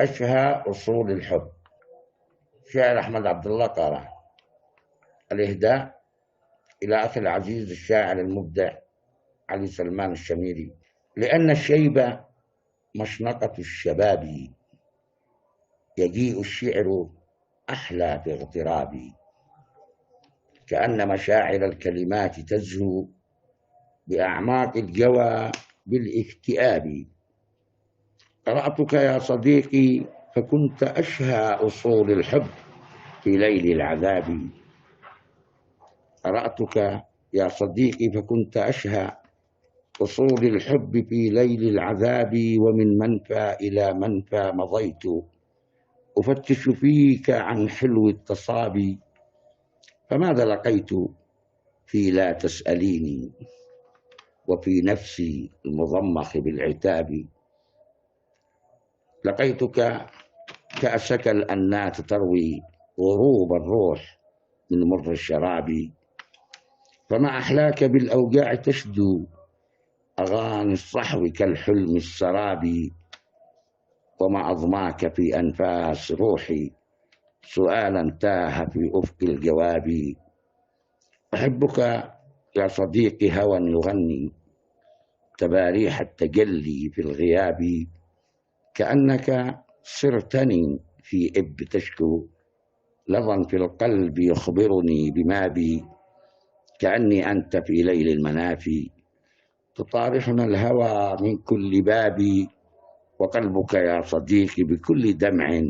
أشهى أصول الحب. شاعر أحمد عبد الله قارئ. الإهداء إلى أخي العزيز الشاعر المبدع علي سلمان الشميري. لأن الشيب مشنقة الشباب، يجيء الشعر أحلى في اغترابي، كأن مشاعر الكلمات تزهو بأعماق الجوى بالاكتئاب. قرأتك يا صديقي فكنت أشهى أصول الحب في ليل العذاب. قرأتك يا صديقي فكنت أشهى أصول الحب في ليل العذاب، ومن منفى إلى منفى مضيت أفتش فيك عن حلو التصابي. فماذا لقيت في لا تسأليني وفي نفسي المضمخ بالعتاب؟ لقيتك كأسك الأنات تروي غروب الروح من مر الشراب. فما أحلاك بالأوجاع تشدو أغاني الصحو كالحلم السراب، وما أضماك في أنفاس روحي سؤالا تاه في أفق الجواب. أحبك يا صديقي هوى يغني تباريح التجلي في الغياب، كأنك صرتني في إب تشكو لظى في القلب يخبرني بما بي. كأني أنت في ليل المنافي تطارحنا الهوى من كل باب، وقلبك يا صديقي بكل دمع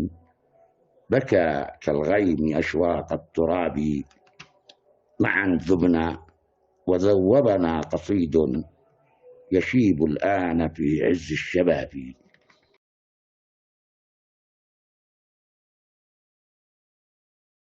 بكى كالغيم أشواق التراب. معا ذبنا وذوبنا قصيد يشيب الآن في عز الشباب.